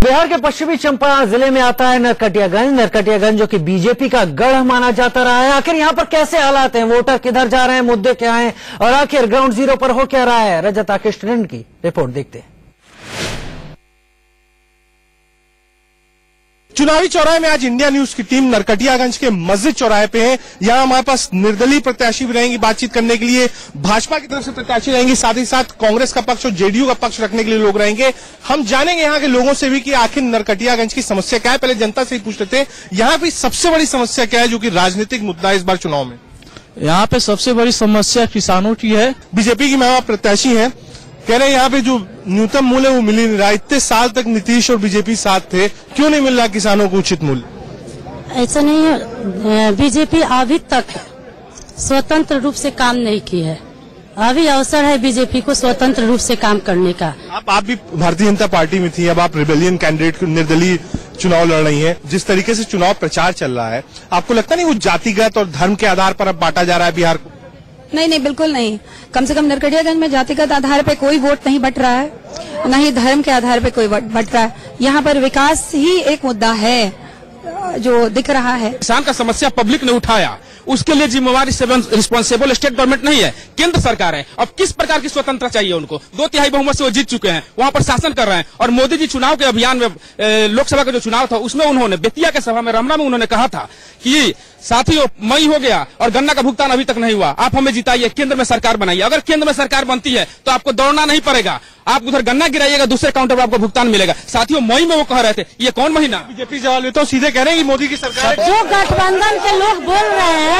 बिहार के पश्चिमी चंपारण जिले में आता है नरकटियागंज जो कि बीजेपी का गढ़ माना जाता रहा है। आखिर यहाँ पर कैसे हालात हैं, वोटर किधर जा रहे हैं, मुद्दे क्या हैं और आखिर ग्राउंड जीरो पर हो क्या रहा है, रजत आकेश टंडन की रिपोर्ट देखते हैं। चुनावी चौराहे में आज इंडिया न्यूज की टीम नरकटियागंज के मस्जिद चौराहे पे है। यहाँ हमारे पास निर्दलीय प्रत्याशी भी रहेंगी बातचीत करने के लिए, भाजपा की तरफ से प्रत्याशी रहेंगी, साथ ही साथ कांग्रेस का पक्ष और जेडीयू का पक्ष रखने के लिए लोग रहेंगे। हम जानेंगे यहाँ के लोगों से भी कि आखिर नरकटियागंज की समस्या क्या है। पहले जनता से ही पूछ लेते हैं, यहाँ पे सबसे बड़ी समस्या क्या है जो कि राजनीतिक मुद्दा है इस बार चुनाव में? यहाँ पे सबसे बड़ी समस्या किसानों की है। बीजेपी की महिला प्रत्याशी है, कह रहे हैं यहाँ पे जो न्यूनतम मूल्य वो मिल नहीं रहा। इतने साल तक नीतीश और बीजेपी साथ थे, क्यों नहीं मिल रहा किसानों को उचित मूल्य? ऐसा नहीं है, बीजेपी अभी तक स्वतंत्र रूप से काम नहीं की है। अभी अवसर है बीजेपी को स्वतंत्र रूप से काम करने का। आप भी भारतीय जनता पार्टी में थी, अब आप रिबेलियन कैंडिडेट निर्दलीय चुनाव लड़ रही हैं। जिस तरीके से चुनाव प्रचार चल रहा है, आपको लगता नहीं वो जातिगत और धर्म के आधार पर अब बांटा जा रहा है बिहार को? नहीं, बिल्कुल नहीं। कम से कम नरकटियागंज में जातिगत आधार पे कोई वोट नहीं बट रहा है, न ही धर्म के आधार पे कोई वोट बट रहा है। यहाँ पर विकास ही एक मुद्दा है जो दिख रहा है। किसान का समस्या पब्लिक ने उठाया, उसके लिए जिम्मेवारी रिस्पॉन्सिबल स्टेट गवर्नमेंट नहीं है, केंद्र सरकार है। अब किस प्रकार की स्वतंत्रता चाहिए उनको? 2/3 बहुमत से वो जीत चुके हैं, वहां पर शासन कर रहे हैं। और मोदी जी चुनाव के अभियान में, लोकसभा का जो चुनाव था उसमें उन्होंने बेतिया के सभा में, रमना में उन्होंने कहा था कि साथियों मई हो गया और गन्ना का भुगतान अभी तक नहीं हुआ, आप हमें जिताइए, केंद्र में सरकार बनाइए। अगर केंद्र में सरकार बनती है तो आपको दौड़ना नहीं पड़ेगा, आप उधर गन्ना गिराइएगा, दूसरे काउंटर पर आपको भुगतान मिलेगा। साथियों मई में वो कह रहे थे, ये कौन महीना? बीजेपी जवाब लेता हूँ, सीधे कह रहे हैं कि मोदी की सरकार। जो गठबंधन के लोग बोल रहे हैं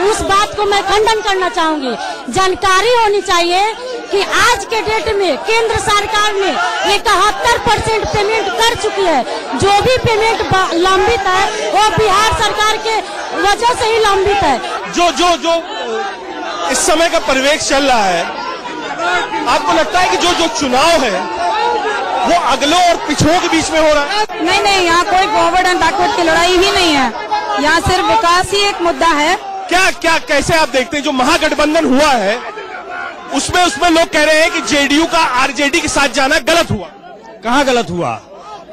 उस बात को मैं खंडन करना चाहूंगी। जानकारी होनी चाहिए कि आज के डेट में केंद्र सरकार ने 71% पेमेंट कर चुकी है। जो भी पेमेंट लंबित है वो बिहार सरकार के वजह से ही लंबित है। जो इस समय का परिवेश चल रहा है, आपको लगता है कि जो चुनाव है वो अगलों और पिछड़ों के बीच में हो रहा है? नहीं, यहाँ कोई फॉरवर्ड एंड बैकवर्ड की लड़ाई ही नहीं है। यहाँ सिर्फ विकास ही एक मुद्दा है। क्या कैसे आप देखते हैं जो महागठबंधन हुआ है उसमें लोग कह रहे हैं कि जेडीयू का आरजेडी के साथ जाना गलत हुआ? कहाँ गलत हुआ?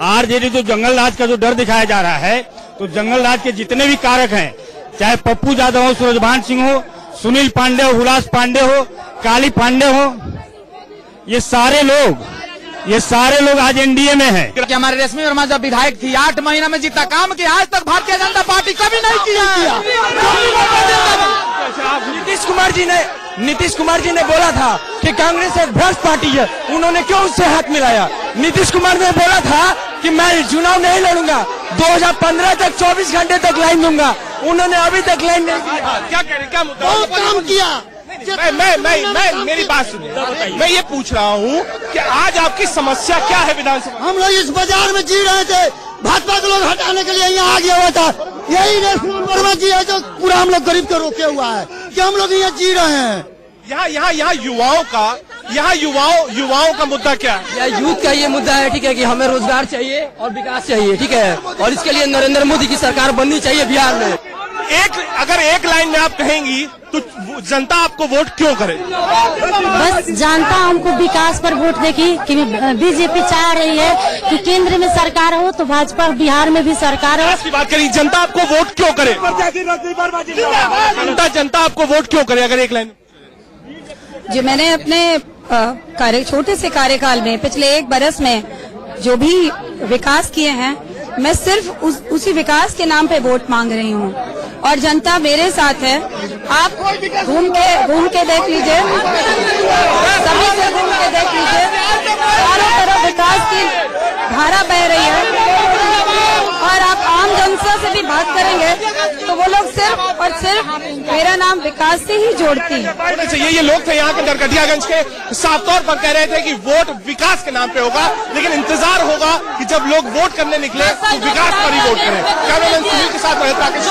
आरजेडी तो जंगल राज का जो डर दिखाया जा रहा है, तो जंगल राज के जितने भी कारक हैं, चाहे पप्पू यादव हो, सूरजभान सिंह हो, सुनील पांडे हो, हुलास पांडे हो, काली पांडे हो, ये सारे लोग आज एनडीए में हैं। कि हमारे रश्मि वर्मा जब विधायक थी 8 महीना में जितना काम किया, आज तक भारतीय जनता पार्टी कभी नहीं किया। नीतीश कुमार जी ने बोला था कि कांग्रेस एक भ्रष्ट पार्टी है, उन्होंने क्यों उससे हाथ मिलाया? नीतीश कुमार ने बोला था कि मैं चुनाव नहीं लड़ूंगा, 2015 तक 24 घंटे तक लाइन दूंगा, उन्होंने अभी तक लाइन नहीं दिया। क्या कह रहे, क्या मुद्दा? बहुत काम किया। मैं मेरी बात सुनिए, मैं ये पूछ रहा हूँ कि आज आपकी समस्या क्या है विधानसभा? हम लोग इस बाजार में जी रहे थे, भाजपा के लोग हटाने के लिए यहाँ आ गया हुआ था। यही रश्मि वर्मा जी है जो पूरा हम लोग गरीब को रोके हुआ है कि हम लोग यहाँ जी रहे हैं। यहाँ युवाओं का मुद्दा क्या है? यूथ का ये मुद्दा है, ठीक है, कि हमें रोजगार चाहिए और विकास चाहिए, ठीक है, और इसके लिए नरेंद्र मोदी की सरकार बननी चाहिए बिहार में। अगर एक लाइन में आप कहेंगी तो जनता आपको वोट क्यों करे? बस जनता हमको विकास पर वोट देगी कि बीजेपी चाह रही है कि केंद्र में सरकार हो तो भाजपा बिहार में भी सरकार हो। इसकी बात करी, जनता आपको वोट क्यों करे? जनता आपको वोट क्यों करे? अगर एक लाइन जो मैंने अपने छोटे से कार्यकाल में पिछले 1 बरस में जो भी विकास किए हैं, मैं सिर्फ उसी विकास के नाम पे वोट मांग रही हूँ और जनता मेरे साथ है। आप घूम के देख लीजिए, सभी से घूम के देख लीजिए, चारों तरफ विकास की धारा बह रही है। और आप आम जनता से भी बात करेंगे तो वो लोग सिर्फ और सिर्फ मेरा नाम विकास से ही जोड़ती है। ये लोग थे यहाँ के नरकटियागंज के, साफ तौर पर कह रहे थे कि वोट विकास के नाम पे होगा, लेकिन इंतजार होगा कि जब लोग वोट करने निकले तो विकास पर ही वोट करें। कैमरामैन सुनील के साथ रहे राकेश।